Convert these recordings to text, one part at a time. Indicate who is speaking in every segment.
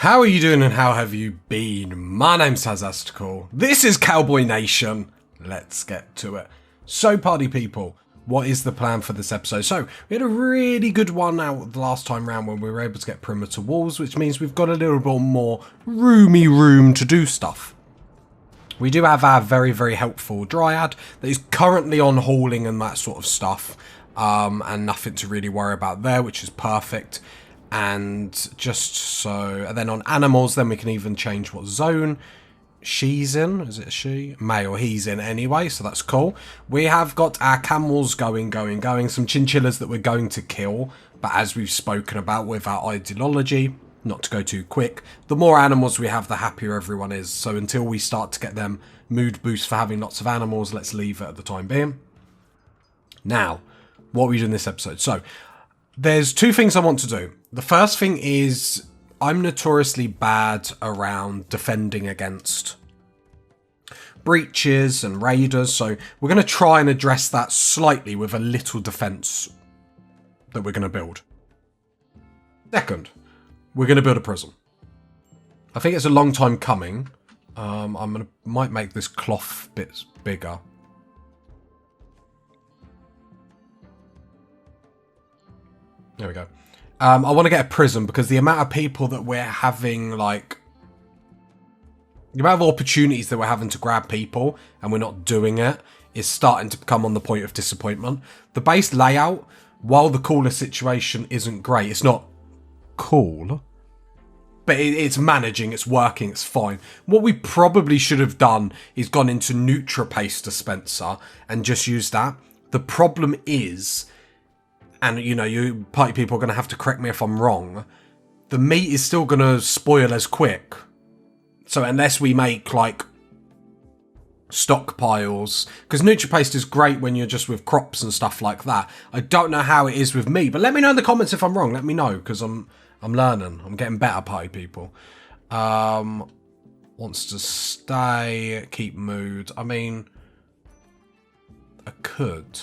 Speaker 1: How are you doing and how have you been? My name's Tazastical. This is Cowboy Nation. Let's get to it. So, party people, what is the plan for this episode? So, we had a really good one out the last time round when we were able to get perimeter walls, which means we've got a little bit more roomy room to do stuff. We do have our very, very helpful Dryad that is currently on hauling and that sort of stuff. And nothing to really worry about there, which is perfect. And just so, and then on animals, then we can even change what zone she's in. Is it a she? Male, he's in anyway, so that's cool. We have got our camels going. Some chinchillas that we're going to kill. But as we've spoken about with our ideology, not to go too quick, the more animals we have, the happier everyone is. So until we start to get them mood boosts for having lots of animals, let's leave it at the time being. Now, what are we doing this episode? So, there's two things I want to do. The first thing is I'm notoriously bad around defending against breaches and raiders, so we're going to try and address that slightly with a little defense that we're going to build. Second, we're going to build a prison. I think it's a long time coming. Might make this cloth bit bigger. There we go. I want to get a prison because the amount of people that we're having, like, the amount of opportunities that we're having to grab people and we're not doing it is starting to become on the point of disappointment. The base layout, while the cooler situation isn't great, it's not cool, but it's managing, it's working, it's fine. What we probably should have done is gone into NutraPaste dispenser and just used that. The problem is, and, you know, you party people are going to have to correct me if I'm wrong, the meat is still going to spoil as quick. So unless we make, like, stockpiles, because NutraPaste is great when you're just with crops and stuff like that. I don't know how it is with me, but let me know in the comments if I'm wrong. Let me know, because I'm learning. I'm getting better, party people. Wants to stay, keep mood. I mean, I could...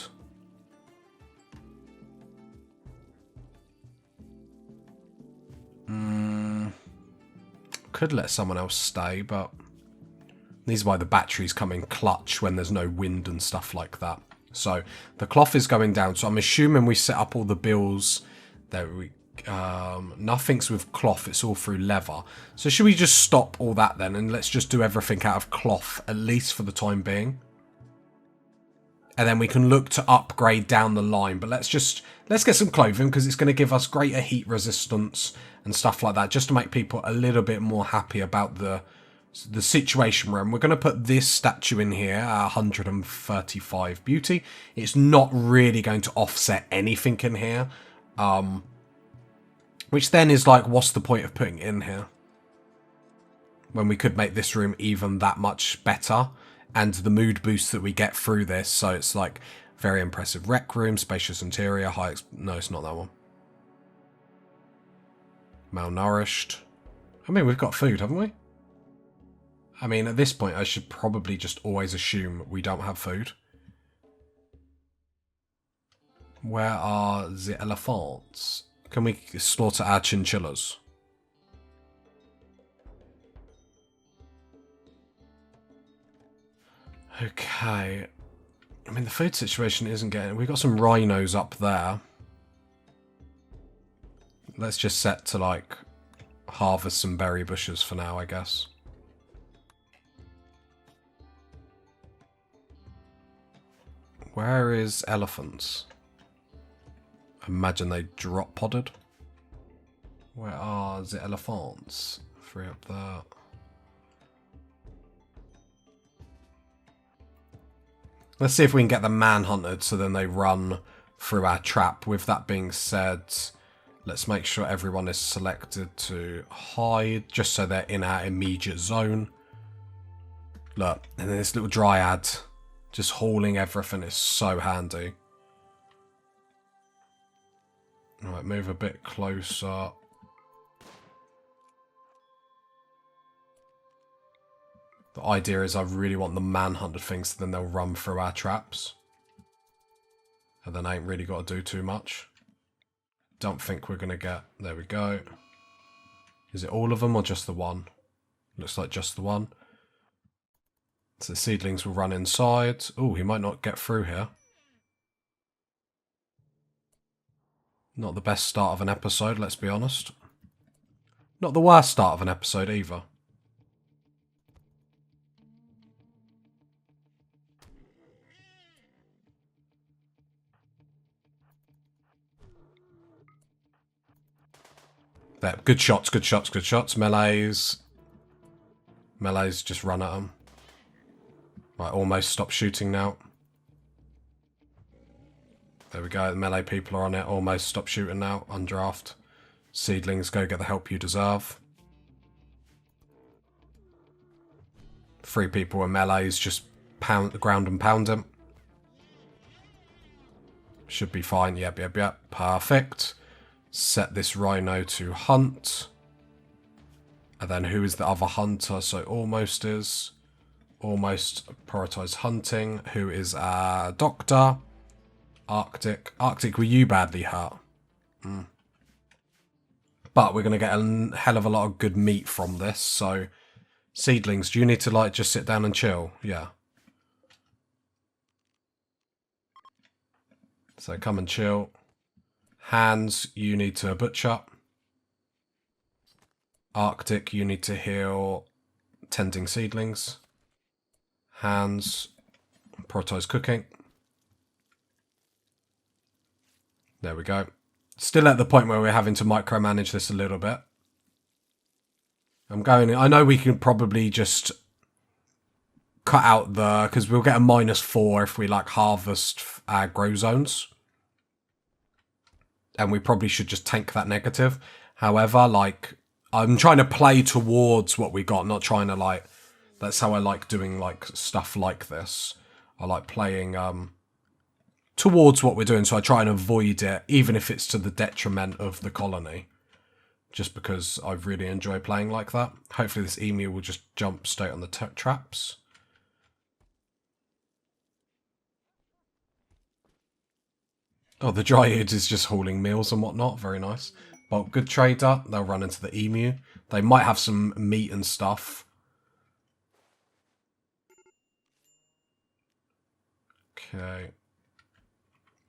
Speaker 1: Could let someone else stay, but this is why the batteries come in clutch when there's no wind and stuff like that. So the cloth is going down. So I'm assuming we set up all the bills. There we nothing's with cloth. It's all through leather. So should we just stop all that then and let's just do everything out of cloth, at least for the time being. And then we can look to upgrade down the line. But let's get some clothing because it's going to give us greater heat resistance and stuff like that, just to make people a little bit more happy about the situation we're in. We're going to put this statue in here, 135 beauty. It's not really going to offset anything in here. Which then is like, what's the point of putting it in here? When we could make this room even that much better. And the mood boost that we get through this. So it's like very impressive rec room, spacious interior, high... No, it's not that one. Malnourished. I mean, we've got food, haven't we? I mean, at this point, I should probably just always assume we don't have food. Where are the elephants? Can we slaughter our chinchillas? Okay. I mean, the food situation isn't getting... We've got some rhinos up there. Let's just set to, like, harvest some berry bushes for now, I guess. Where is elephants? Imagine they drop podded. Where are the elephants? 3 up there. Let's see if we can get them manhunted so then they run through our trap. With that being said, let's make sure everyone is selected to hide, just so they're in our immediate zone. Look, and then this little dryad just hauling everything is so handy. Alright, move a bit closer. The idea is I really want the manhunted things, so then they'll run through our traps. And then I ain't really got to do too much. Don't think we're going to get... There we go. Is it all of them or just the one? Looks like just the one. So the seedlings will run inside. Oh, he might not get through here. Not the best start of an episode, let's be honest. Not the worst start of an episode either. There, good shots, good shots, good shots. Melees. Melees, just run at them. Right, almost stop shooting now. There we go, the melee people are on it. Almost stop shooting now. Undraft. Seedlings, go get the help you deserve. 3 people with melees, just pound the ground and pound him. Should be fine. Yep, yep, yep. Perfect. Set this rhino to hunt. And then who is the other hunter? So almost is. Almost prioritize hunting. Who is our doctor? Arctic. Arctic, were you badly hurt? But we're going to get a hell of a lot of good meat from this. So seedlings, do you need to like just sit down and chill? Yeah. So come and chill. Hands, you need to butcher. Arctic, you need to heal tending seedlings. Hands, prioritize cooking. There we go. Still at the point where we're having to micromanage this a little bit. I know we can probably just cut out because we'll get a -4 if we like harvest our grow zones. And we probably should just tank that negative. However, like, I'm trying to play towards what we got, not trying to like, that's how I like doing like stuff like this. I like playing towards what we're doing, so I try and avoid it, even if it's to the detriment of the colony. Just because I really enjoy playing like that. Hopefully this emu will just jump straight on the traps. Oh, the dryad is just hauling meals and whatnot. Very nice. Well, good trader. They'll run into the emu. They might have some meat and stuff. Okay.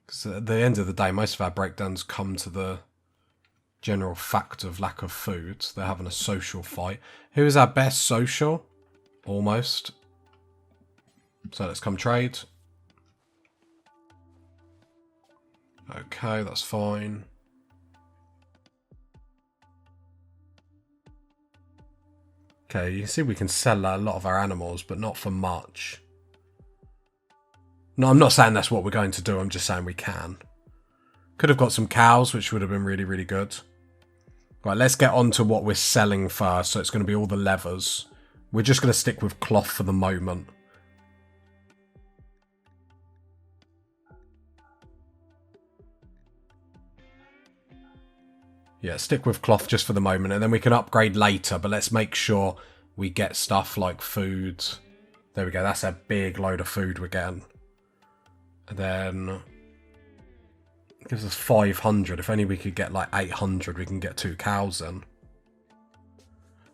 Speaker 1: Because at the end of the day, most of our breakdowns come to the general fact of lack of food. They're having a social fight. Who is our best social? Almost. So let's come trade. Okay, that's fine. Okay, you can see we can sell a lot of our animals, but not for much. No, I'm not saying that's what we're going to do, I'm just saying we can. Could have got some cows, which would have been really, really good. Right, let's get on to what we're selling first. So it's going to be all the levers. We're just going to stick with cloth for the moment. Yeah, stick with cloth just for the moment, and then we can upgrade later, but let's make sure we get stuff like food. There we go, that's a big load of food we're getting. And then it gives us 500. If only we could get like 800, we can get 2 cows in.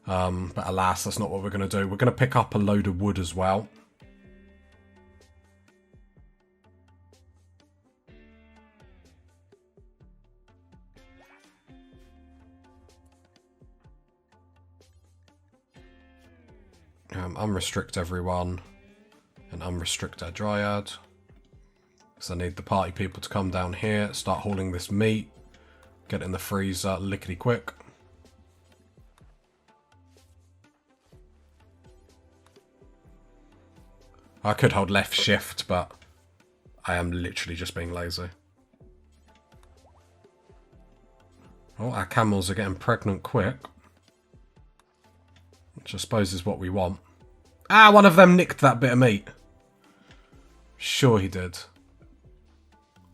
Speaker 1: But alas, that's not what we're going to do. We're going to pick up a load of wood as well. Unrestrict everyone and unrestrict our dryad. Because I need the party people to come down here, start hauling this meat, get it in the freezer lickety quick. I could hold left shift, but I am literally just being lazy. Oh, our camels are getting pregnant quick. Which I suppose is what we want. Ah, one of them nicked that bit of meat. Sure he did.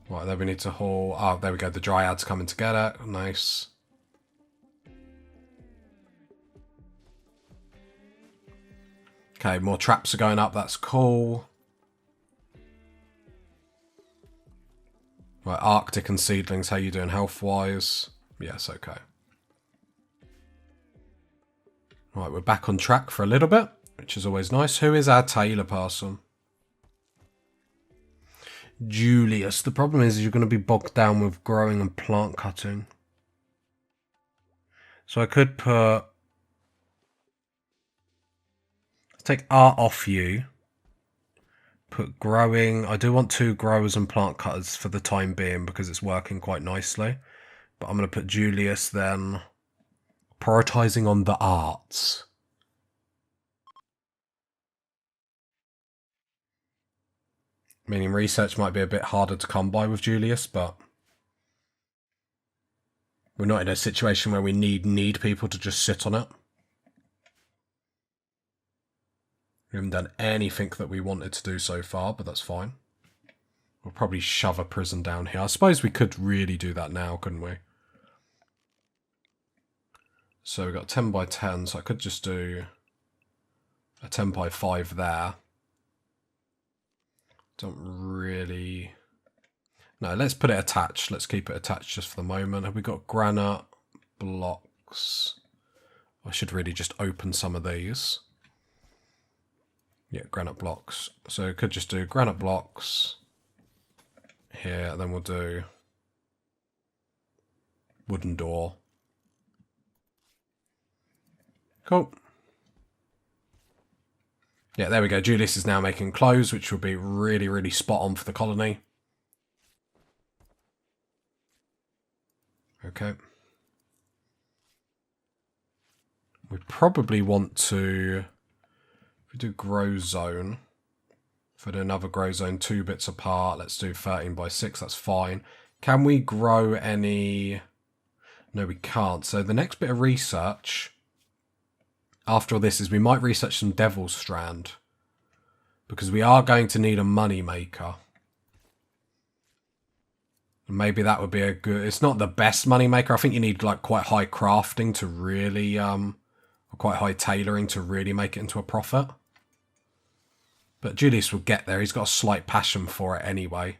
Speaker 1: Right, then we need to haul... Oh, there we go. The dryad's coming together. Nice. Okay, more traps are going up. That's cool. Right, Arctic and seedlings. How you doing health-wise? Yes, okay. Right, we're back on track for a little bit, which is always nice. Who is our tailor person? Julius. The problem is you're going to be bogged down with growing and plant cutting. So I could take art off you. Put growing. I do want 2 growers and plant cutters for the time being because it's working quite nicely. But I'm going to put Julius then. Prioritizing on the arts. Meaning research might be a bit harder to come by with Julius, but we're not in a situation where we need people to just sit on it. We haven't done anything that we wanted to do so far, but that's fine. We'll probably shove a prison down here. I suppose we could really do that now, couldn't we? So we've got 10 by 10, so I could just do a 10 by 5 there. Don't really... No, let's put it attached. Let's keep it attached just for the moment. Have we got granite blocks? I should really just open some of these. Yeah, granite blocks. So we could just do granite blocks here, and then we'll do wooden door. Cool. Yeah, there we go. Julius is now making clothes, which will be really, really spot on for the colony. Okay. We probably want to, if we do grow zone, if we do another grow zone 2 bits apart, let's do 13 by 6, that's fine. Can we grow any... No, we can't. So the next bit of research after all this is we might research some Devil's Strand. Because we are going to need a money maker. Maybe that would be a good... It's not the best money maker. I think you need like quite high crafting to really... or quite high tailoring to really make it into a profit. But Julius will get there. He's got a slight passion for it anyway.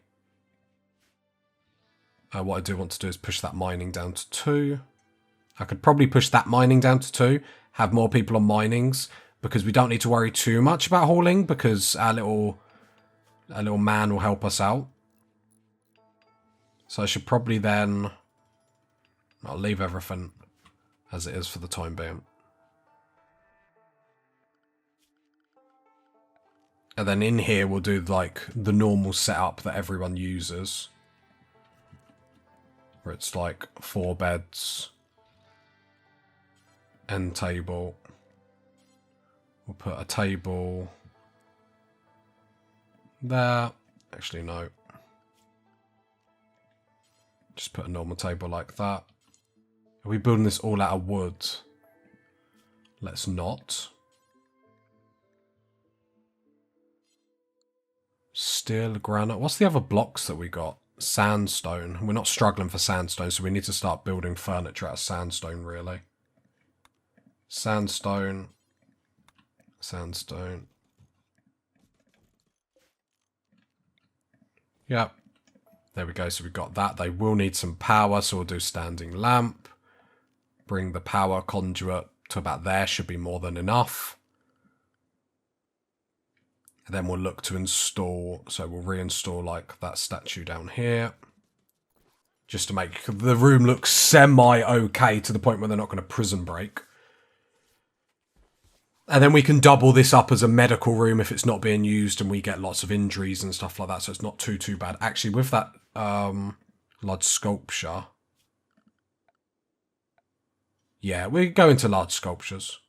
Speaker 1: What I do want to do is push that mining down to 2. I could probably push that mining down to 2. Have more people on minings. Because we don't need to worry too much about hauling. Because our little man will help us out. So I should probably then... I'll leave everything as it is for the time being. And then in here we'll do like the normal setup that everyone uses. Where it's like 4 beds. End table. We'll put a table there. Actually, no. Just put a normal table like that. Are we building this all out of wood? Let's not. Steel, granite. What's the other blocks that we got? Sandstone. We're not struggling for sandstone, so we need to start building furniture out of sandstone, really. Sandstone. Sandstone. Yep. There we go. So we've got that. They will need some power, so we'll do standing lamp. Bring the power conduit to about there. Should be more than enough. And then we'll look to install, so we'll reinstall like that statue down here. Just to make the room look semi-okay to the point where they're not going to prison break. And then we can double this up as a medical room if it's not being used and we get lots of injuries and stuff like that, so it's not too bad. Actually, with that large sculpture... Yeah, we go into large sculptures.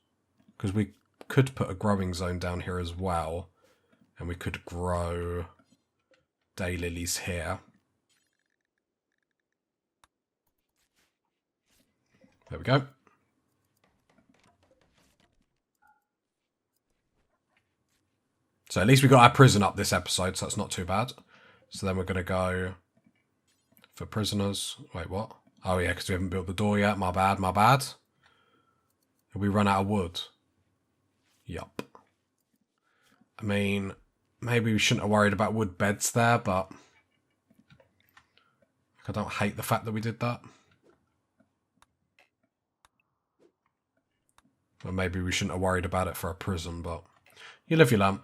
Speaker 1: Because we could put a growing zone down here as well. And we could grow daylilies here. There we go. So at least we got our prison up this episode, so that's not too bad. So then we're going to go for prisoners. Wait, what? Oh yeah, because we haven't built the door yet. My bad, my bad. Have we run out of wood? Yup. I mean... Maybe we shouldn't have worried about wood beds there, but I don't hate the fact that we did that. Well, maybe we shouldn't have worried about it for a prison, but you live, you learn.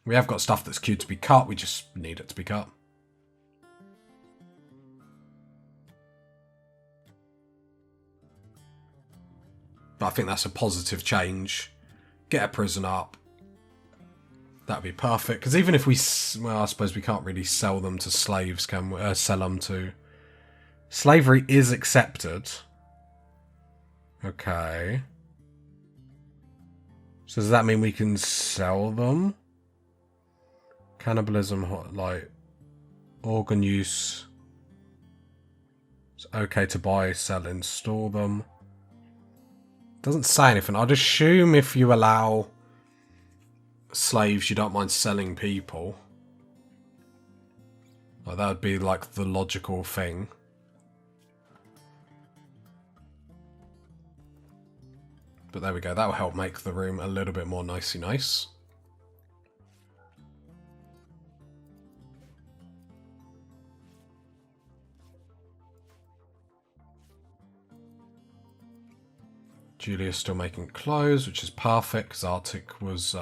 Speaker 1: We have got stuff that's cute to be cut, we just need it to be cut. But I think that's a positive change. Get a prison up. That'd be perfect. Because even if we... Well, I suppose we can't really sell them to slaves, can we? Sell them to... Slavery is accepted. Okay. So does that mean we can sell them? Cannibalism, like... Organ use. It's okay to buy, sell, install them. Doesn't say anything. I'd assume if you allow slaves, you don't mind selling people. Like, that would be like the logical thing. But there we go. That will help make the room a little bit more nicey nice. Julia's still making clothes, which is perfect, because Arctic was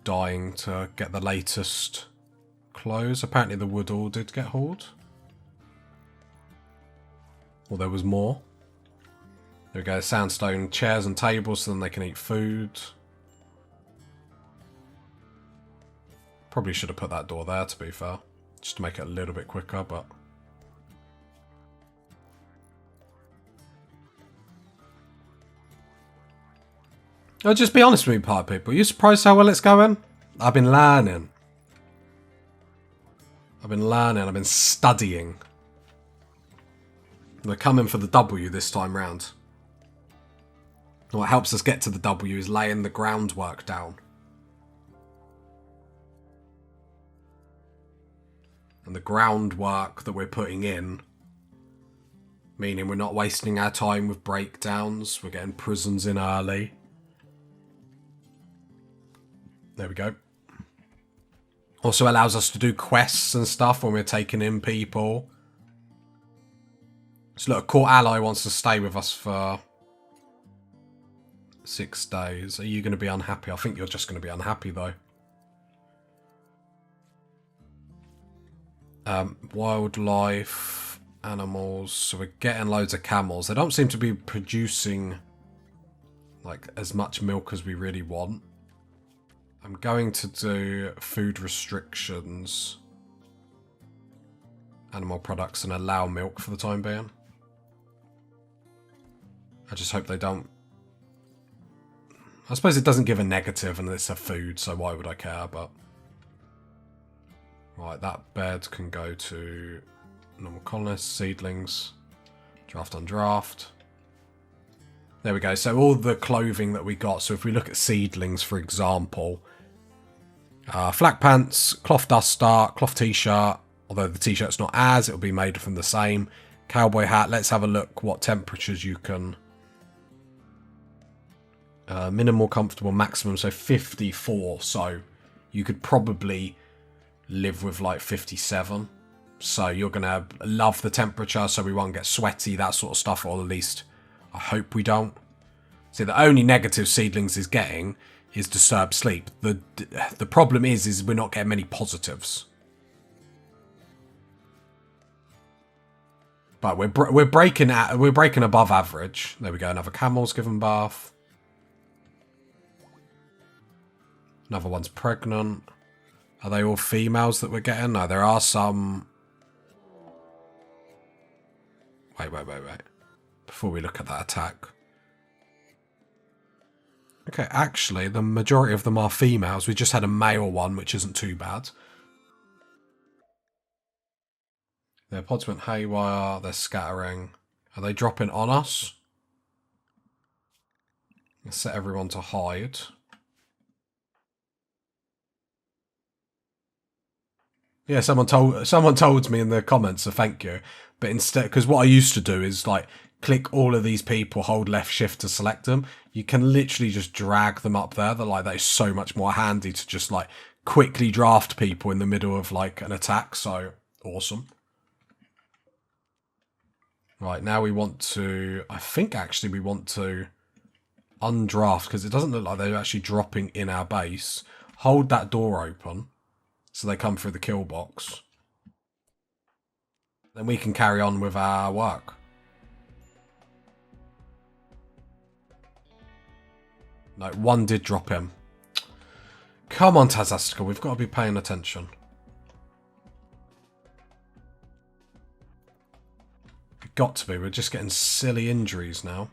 Speaker 1: dying to get the latest clothes. Apparently the wood all did get hauled. Or there was more. There we go, sandstone chairs and tables so then they can eat food. Probably should have put that door there, to be fair. Just to make it a little bit quicker, but... I'll just be honest with me, party people. Are you surprised how well it's going? I've been learning. I've been studying. We're coming for the W this time round. And what helps us get to the W is laying the groundwork down. And the groundwork that we're putting in, meaning we're not wasting our time with breakdowns, we're getting prisons in early. There we go. Also allows us to do quests and stuff when we're taking in people. So look, a court ally wants to stay with us for 6 days. Are you going to be unhappy? I think you're just going to be unhappy though. Wildlife, animals. So we're getting loads of camels. They don't seem to be producing like as much milk as we really want. I'm going to do food restrictions, animal products, and allow milk for the time being. I just hope they don't... I suppose it doesn't give a negative and it's a food, so why would I care, but... Right, that bed can go to normal colonists, seedlings, draft on draft. There we go, so all the clothing that we got, so if we look at seedlings, for example... flak pants, cloth duster, cloth t-shirt, although the t-shirt's not as, it'll be made from the same. Cowboy hat, let's have a look what temperatures you can... minimal, comfortable, maximum, so 54, so you could probably live with like 57. So you're going to love the temperature, so we won't get sweaty, that sort of stuff, or at least I hope we don't. See, the only negative seedlings is getting... is disturbed sleep. The problem is we're not getting many positives. But we're breaking above average. There we go. Another camel's given birth. Another one's pregnant. Are they all females that we're getting? No, there are some. Wait. Before we look at that attack. Okay, actually, the majority of them are females. We just had a male one, which isn't too bad. Their pods went haywire. They're scattering. Are they dropping on us? Let's set everyone to hide. Yeah, someone told me in the comments, so thank you. But instead, because what I used to do is like click all of these people, hold left shift to select them. You can literally just drag them up there. That is so much more handy to just like quickly draft people in the middle of like an attack. So awesome. Right, now we want to... I think actually we want to undraft, because it doesn't look like they're actually dropping in our base. Hold that door open so they come through the kill box. Then we can carry on with our work. No, one did drop in. Come on, Tazastica, we've got to be paying attention. We've got to be. We're just getting silly injuries now.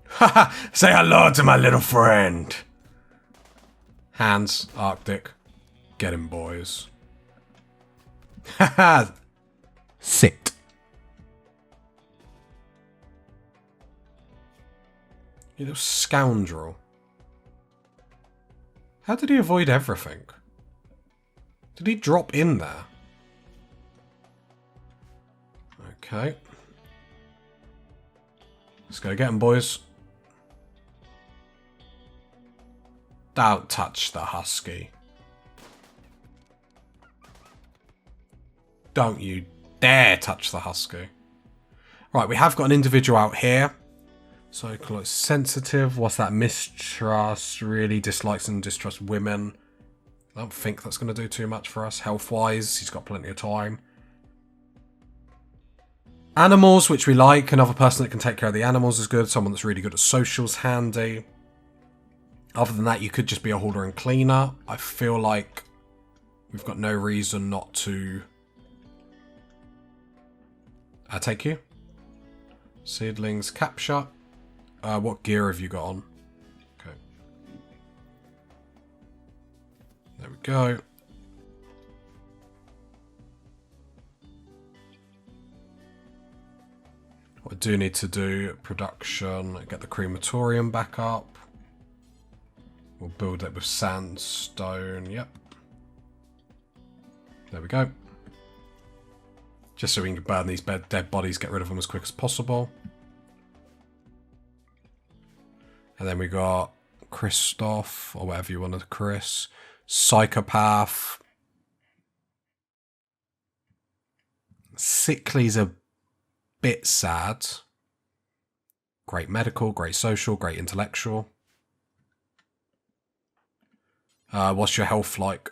Speaker 1: Haha! Say hello to my little friend! Hands, Arctic. Get him, boys. Haha! Sit. You little scoundrel. How did he avoid everything? Did he drop in there? Okay. Let's go get him, boys. Don't touch the husky. Don't you dare touch the husky. Right, we have got an individual out here. So, sensitive. What's that? Mistrust. Really dislikes and distrusts women. I don't think that's going to do too much for us. Health-wise, he's got plenty of time. Animals, which we like. Another person that can take care of the animals is good. Someone that's really good at socials, handy. Other than that, you could just be a hauler and cleaner. I feel like we've got no reason not to... I take you. Seedlings capture. What gear have you got on? Okay. There we go. What I do need to do, production, get the crematorium back up. We'll build it with sandstone, yep. There we go. Just so we can burn these dead bodies, get rid of them as quick as possible. And then we got Christoph, or whatever you want to Chris. Psychopath. Sickly's a bit sad. Great medical, great social, great intellectual. What's your health like?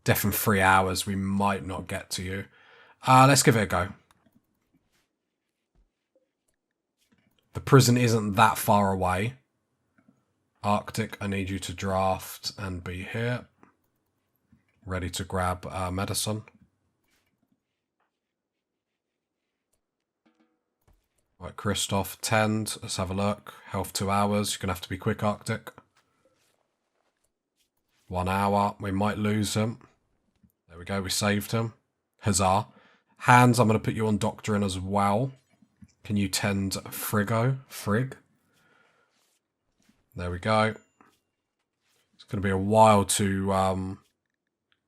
Speaker 1: Death in 3 hours. We might not get to you. Let's give it a go. The prison isn't that far away. Arctic, I need you to draft and be here. Ready to grab medicine. Right, Christoph, tend. Let's have a look. Health 2 hours. You're going to have to be quick, Arctic. 1 hour. We might lose him. There we go. We saved him. Huzzah. Hands, I'm going to put you on Doctrine as well. Can you tend Frig? There we go. It's going to be a while to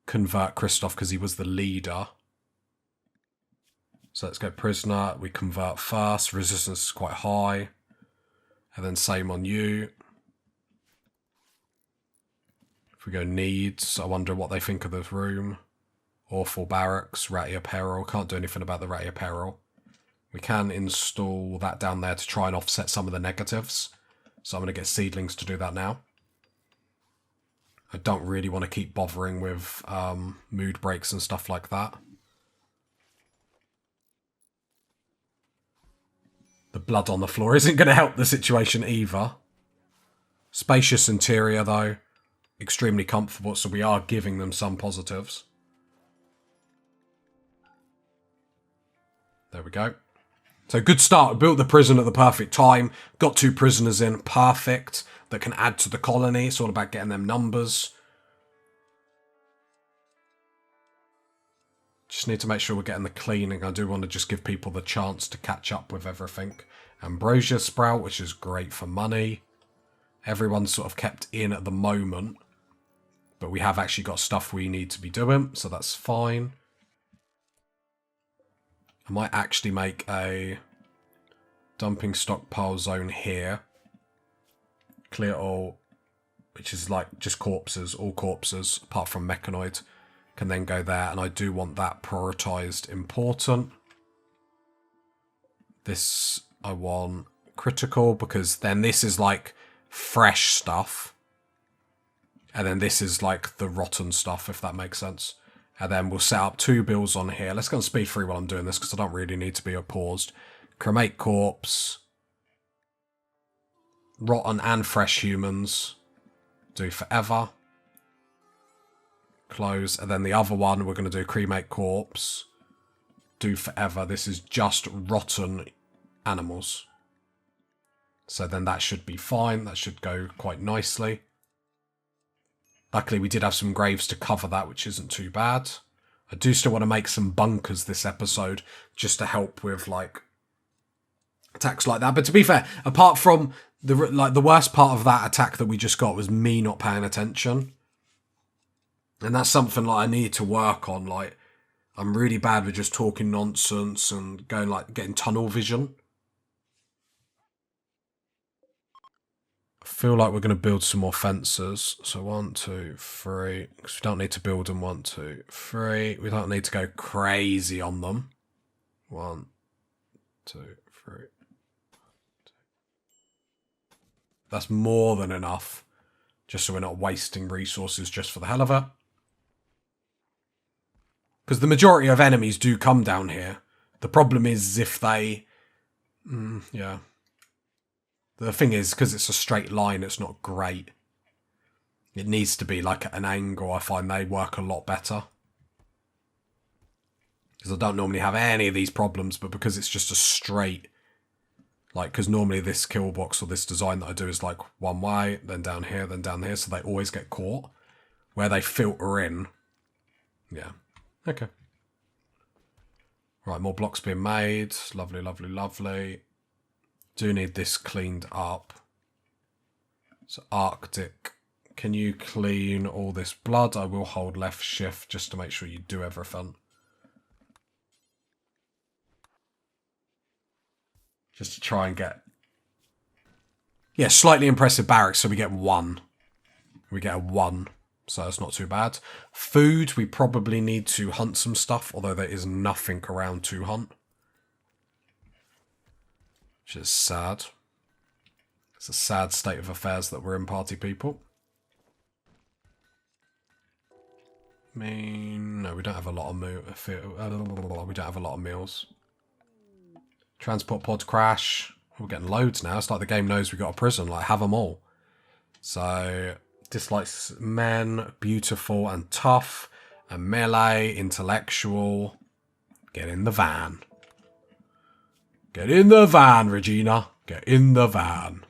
Speaker 1: convert Christoph because he was the leader. So let's go prisoner. We convert first. Resistance is quite high. And then same on you. If we go needs, I wonder what they think of this room. Awful barracks, ratty apparel. Can't do anything about the ratty apparel. We can install that down there to try and offset some of the negatives. So I'm going to get seedlings to do that now. I don't really want to keep bothering with mood breaks and stuff like that. The blood on the floor isn't going to help the situation either. Spacious interior though. Extremely comfortable, so we are giving them some positives. There we go. So good start. Built the prison at the perfect time. Got 2 prisoners in. Perfect. That can add to the colony. It's all about getting them numbers. Just need to make sure we're getting the cleaning. I do want to just give people the chance to catch up with everything. Ambrosia sprout, which is great for money. Everyone's sort of kept in at the moment. But we have actually got stuff we need to be doing. So that's fine. I might actually make a dumping stockpile zone here. Clear all which is like just corpses, all corpses, apart from mechanoid, can then go there. And I do want that prioritized important. This I want critical, because then this is like fresh stuff. And then this is like the rotten stuff, if that makes sense. And then we'll set up 2 bills on here. Let's go on speed 3 while I'm doing this, because I don't really need to be paused. Cremate corpse. Rotten and fresh humans. Do forever. Close. And then the other one, we're going to do cremate corpse. Do forever. This is just rotten animals. So then that should be fine. That should go quite nicely. Luckily, we did have some graves to cover that, which isn't too bad. I do still want to make some bunkers this episode, just to help with, like, attacks like that. But to be fair, apart from the worst part of that attack that we just got was me not paying attention. And that's something, like, I need to work on. Like, I'm really bad with just talking nonsense and going, like, getting tunnel vision. I feel like we're going to build some more fences. So 1, 2, 3. Because we don't need to build them. 1, 2, 3. We don't need to go crazy on them. 1, 2, 3. That's more than enough. Just so we're not wasting resources just for the hell of it. Because the majority of enemies do come down here. The problem is if they... yeah. The thing is, because it's a straight line, it's not great. It needs to be like at an angle. I find they work a lot better. Because I don't normally have any of these problems, but because it's just a straight... Like, because normally this kill box or this design that I do is like one way, then down here, so they always get caught. Where they filter in. Yeah. Okay. Right, more blocks being made. Lovely, lovely, lovely. Do need this cleaned up. So Arctic, can you clean all this blood? I will hold left shift just to make sure you do everything. Just to try and get... Yeah, slightly impressive barracks, so we get 1. We get a 1, so it's not too bad. Food, we probably need to hunt some stuff, although there is nothing around to hunt. Which is sad. It's a sad state of affairs that we're in, party people. I mean, no, we don't have a lot of we don't have a lot of meals. Transport pods crash. We're getting loads now. It's like the game knows we got a prison. Like, have them all. So, dislikes men, beautiful and tough, and melee, intellectual. Get in the van. Get in the van, Regina. Get in the van.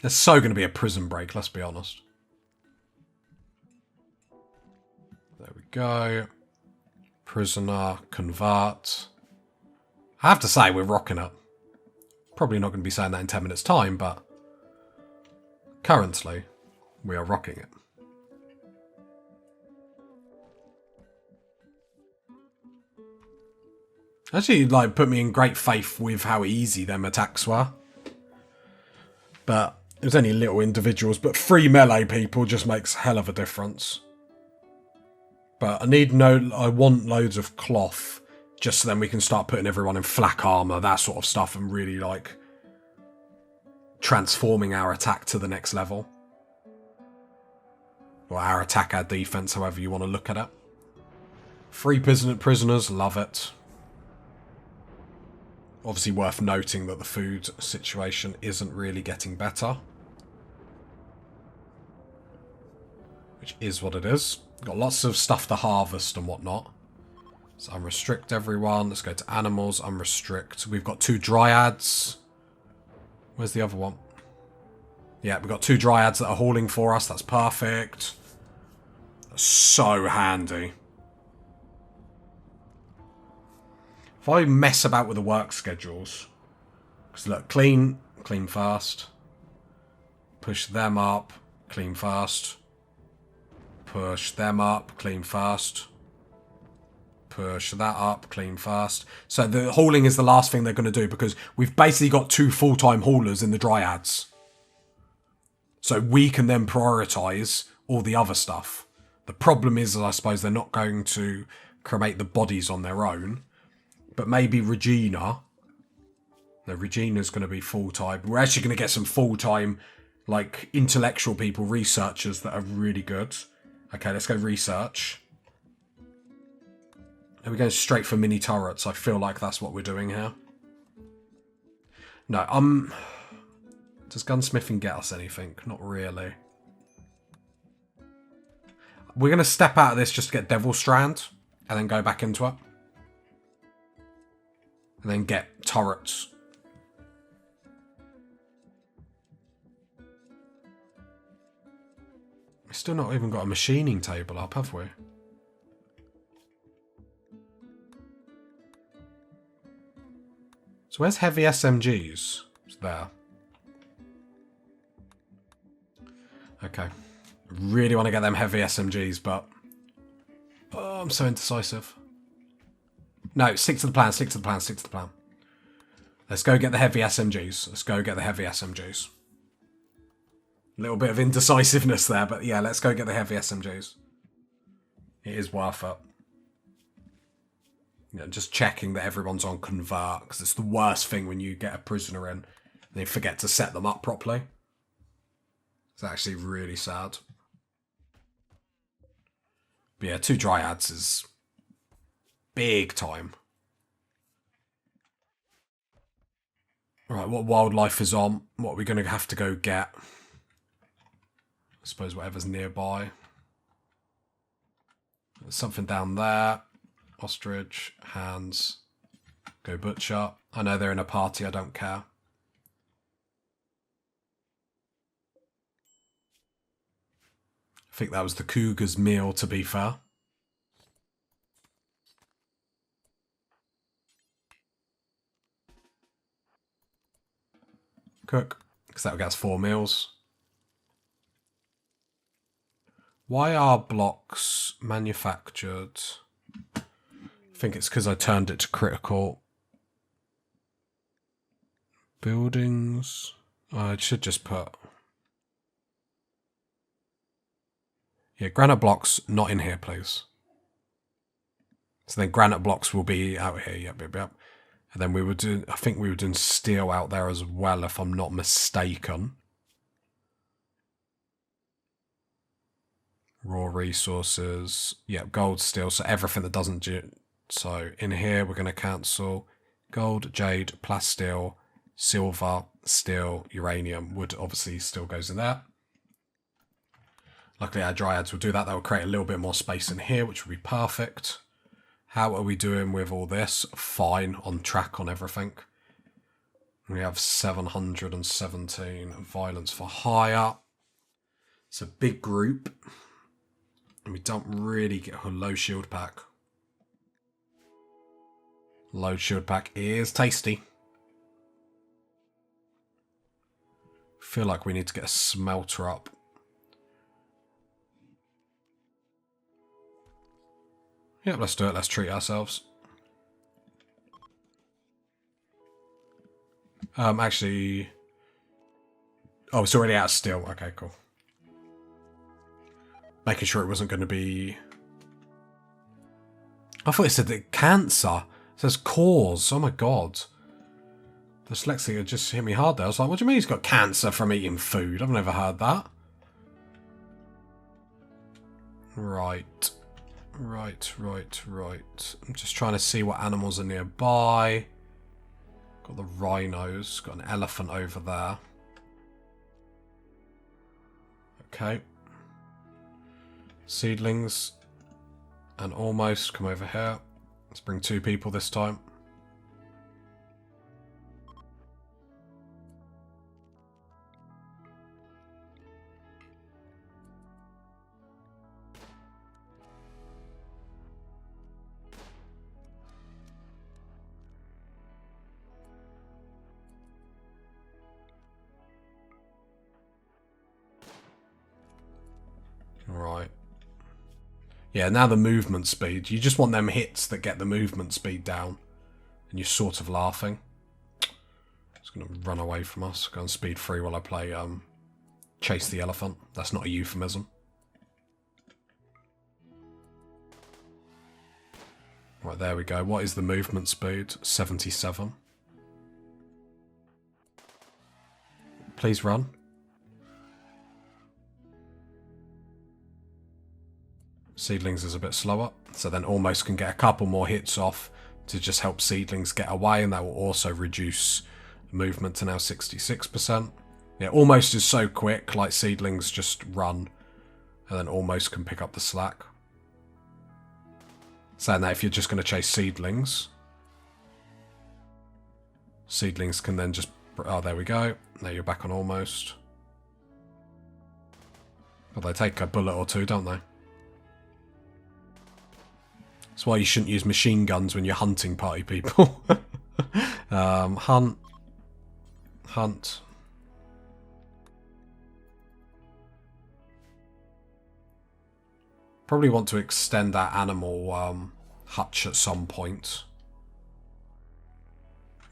Speaker 1: There's so going to be a prison break, let's be honest. There we go. Prisoner, convert. I have to say, we're rocking it. Probably not going to be saying that in 10 minutes' time, but currently, we are rocking it. Actually, like, put me in great faith with how easy them attacks were. But it was only little individuals, but 3 melee people just makes a hell of a difference. But I want loads of cloth, just so then we can start putting everyone in flak armor, that sort of stuff, and really, like, transforming our attack to the next level. Or our attack, our defense, however you want to look at it. 3 prisoners, love it. Obviously worth noting that the food situation isn't really getting better. Which is what it is. Got lots of stuff to harvest and whatnot. So unrestrict everyone. Let's go to animals, unrestrict. We've got 2 dryads. Where's the other one? Yeah, we've got 2 dryads that are hauling for us. That's perfect. That's so handy. If I mess about with the work schedules, because look, clean first, push them up, clean first, push them up, clean first, push that up, clean fast. So the hauling is the last thing they're going to do because we've basically got 2 full-time haulers in the dryads. So we can then prioritise all the other stuff. The problem is, I suppose, they're not going to cremate the bodies on their own. But maybe Regina. No, Regina's going to be full-time. We're actually going to get some full-time, like, intellectual people, researchers that are really good. Okay, let's go research. Are we going straight for mini turrets? I feel like that's what we're doing here. No, does gunsmithing get us anything? Not really. We're going to step out of this just to get Devil Strand. And then go back into it. And then get turrets. We've still not even got a machining table up, have we? So where's heavy SMGs? It's there. Okay. Really want to get them heavy SMGs, but... Oh, I'm so indecisive. No, stick to the plan, stick to the plan, stick to the plan. Let's go get the heavy SMGs. Let's go get the heavy SMGs. A little bit of indecisiveness there, but yeah, let's go get the heavy SMGs. It is worth it. Yeah, just checking that everyone's on convert, because it's the worst thing when you get a prisoner in and they forget to set them up properly. It's actually really sad. But yeah, 2 dryads is big time. Right, what wildlife is on? What are we going to have to go get? I suppose whatever's nearby. There's something down there. Ostrich, hands. Go butcher. I know they're in a party, I don't care. I think that was the cougar's meal, to be fair. Cook, because that will get us 4 meals. Why are blocks manufactured? I think it's because I turned it to critical. Buildings. I should just put... Yeah, granite blocks not in here, please. So then granite blocks will be out here. Yep, yep, yep. And then we were doing... I think we were doing steel out there as well, if I'm not mistaken. Raw resources. Yep, gold, steel. So everything that doesn't... So in here, we're going to cancel gold, jade, plasteel, silver, steel, uranium. Wood obviously still goes in there. Luckily, our dryads will do that. That will create a little bit more space in here, which will be perfect. How are we doing with all this? Fine, on track on everything. We have 717 violence for hire. It's a big group. And we don't really get a low shield pack. Low shield pack is tasty. Feel like we need to get a smelter up. Yep, let's do it. Let's treat ourselves. Actually... Oh, it's already out of steel. Okay, cool. Making sure it wasn't going to be... I thought it said that cancer. It says cause. Oh my god. Dyslexia just hit me hard there. I was like, what do you mean he's got cancer from eating food? I've never heard that. Right. Right. I'm just trying to see what animals are nearby. Got the rhinos. Got an elephant over there. Okay. Seedlings. And almost come over here. Let's bring 2 people this time. Right. Yeah, now the movement speed. You just want them hits that get the movement speed down. And you're sort of laughing. It's going to run away from us. Go on speed 3 while I play Chase the Elephant. That's not a euphemism. Right, there we go. What is the movement speed? 77. Please run. Seedlings is a bit slower, so then almost can get a couple more hits off to just help seedlings get away, and that will also reduce movement to now 66%. Yeah, almost is so quick, like seedlings just run, and then almost can pick up the slack. Saying that if you're just going to chase seedlings, seedlings can then just... Oh, there we go. Now you're back on almost. But they take a bullet or two, don't they? That's why you shouldn't use machine guns when you're hunting party people. Hunt. Probably want to extend that animal hutch at some point.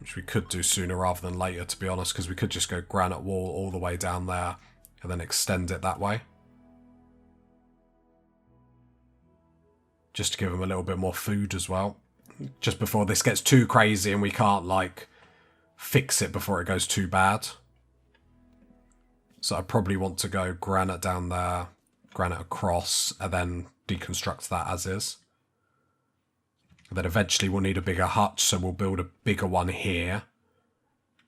Speaker 1: Which we could do sooner rather than later, to be honest, because we could just go granite wall all the way down there and then extend it that way. Just to give them a little bit more food as well. Just before this gets too crazy and we can't, like, fix it before it goes too bad. So I probably want to go granite down there, granite across, and then deconstruct that as is. And then eventually we'll need a bigger hutch, so we'll build a bigger one here.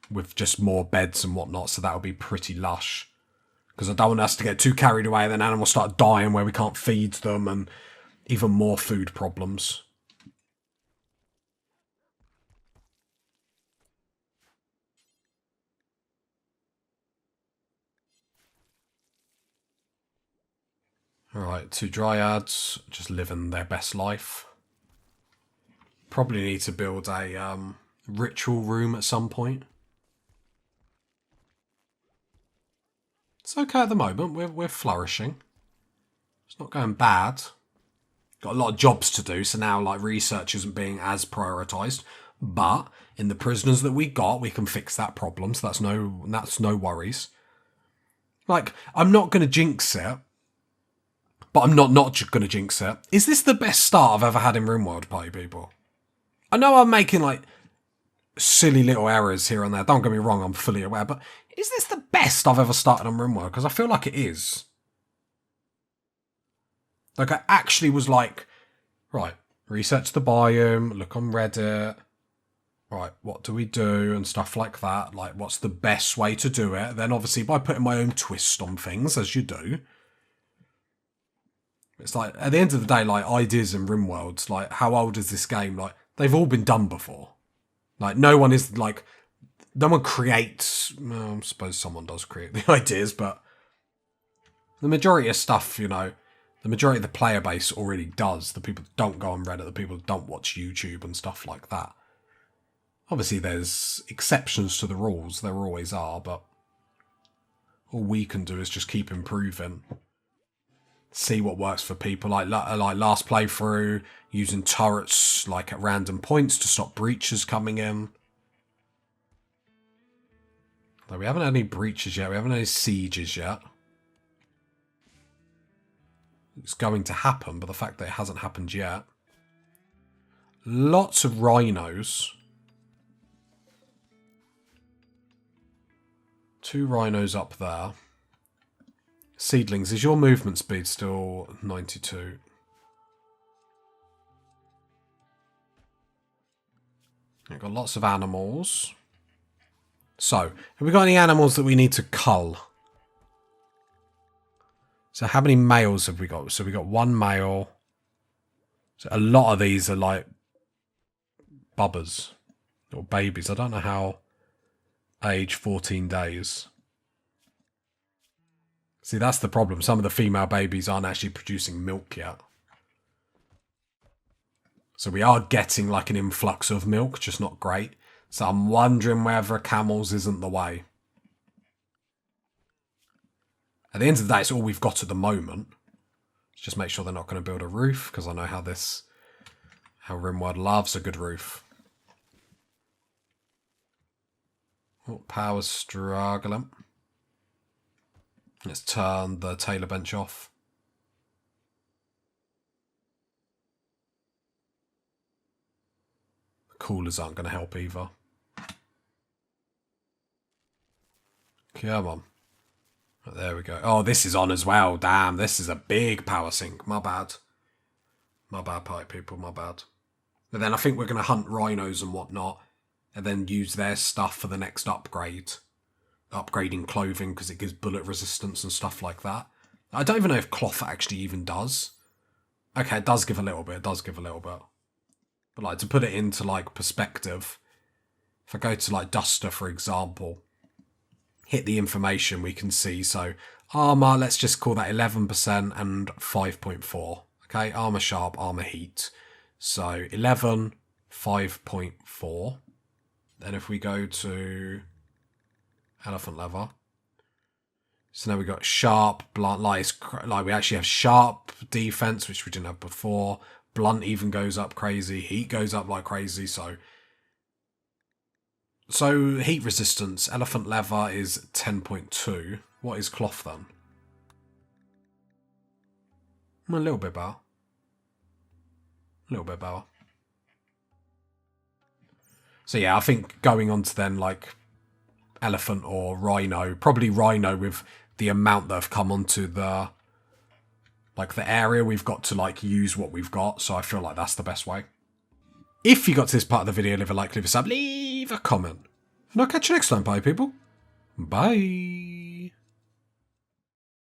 Speaker 1: With just more beds and whatnot, so that'll be pretty lush. Because I don't want us to get too carried away and then animals start dying where we can't feed them and... even more food problems. Alright, 2 dryads, just living their best life. Probably need to build a ritual room at some point. It's okay at the moment, we're flourishing. It's not going bad. Got a lot of jobs to do, so now like research isn't being as prioritised. But in the prisoners that we got, we can fix that problem, so that's no worries. Like, I'm not going to jinx it, but I'm not going to jinx it. Is this the best start I've ever had in Rimworld, party people? I know I'm making like silly little errors here and there. Don't get me wrong, I'm fully aware, but is this the best I've ever started on Rimworld? Because I feel like it is. Like, I actually was like, right, research the biome, look on Reddit, right, what do we do, and stuff like that. Like, what's the best way to do it? Then, obviously, by putting my own twist on things, as you do. It's like, at the end of the day, like, ideas in Rimworlds, like, how old is this game? Like, they've all been done before. Like, no one is, like, no one creates, well, I suppose someone does create the ideas, but the majority of stuff, you know, the majority of the player base already does. The people that don't go on Reddit, the people that don't watch YouTube and stuff like that. Obviously, there's exceptions to the rules. There always are, but all we can do is just keep improving. See what works for people. Like last playthrough, using turrets like at random points to stop breaches coming in. Though we haven't had any breaches yet. We haven't had any sieges yet. It's going to happen, but the fact that it hasn't happened yet. Lots of rhinos. 2 rhinos up there. Seedlings, is your movement speed still 92? We've got lots of animals. So, have we got any animals that we need to cull? So how many males have we got? So we got 1 male. So a lot of these are like bubbers or babies. I don't know how age 14 days. See, that's the problem. Some of the female babies aren't actually producing milk yet. So we are getting like an influx of milk, just not great. So I'm wondering whether camels isn't the way. At the end of the day, it's all we've got at the moment. Just make sure they're not going to build a roof, because I know how Rimworld loves a good roof. Oh, power's struggling. Let's turn the tailor bench off. The coolers aren't going to help either. Come on. There we go. Oh, this is on as well. Damn, this is a big power sink. My bad. My bad, pipe people. My bad. And then I think we're going to hunt rhinos and whatnot, and then use their stuff for the next upgrade. Upgrading clothing, because it gives bullet resistance and stuff like that. I don't even know if cloth actually even does. Okay, it does give a little bit. It does give a little bit. But like, to put it into like perspective, if I go to like Duster, for example, hit the information, we can see. So armor, let's just call that 11% and 5.4. Okay, armor sharp, armor heat. So 11, 5.4. Then if we go to elephant leather, so now we got sharp, blunt, like we actually have sharp defense, which we didn't have before. Blunt even goes up crazy. Heat goes up like crazy. So heat resistance, elephant leather is 10.2. What is cloth then? A little bit better. A little bit better. So yeah, I think going on to then like elephant or rhino, probably rhino with the amount that have come onto the area, we've got to like use what we've got. So I feel like that's the best way. If you got to this part of the video, leave a like, leave a sub, leave a comment. And I'll catch you next time, bye people. Bye.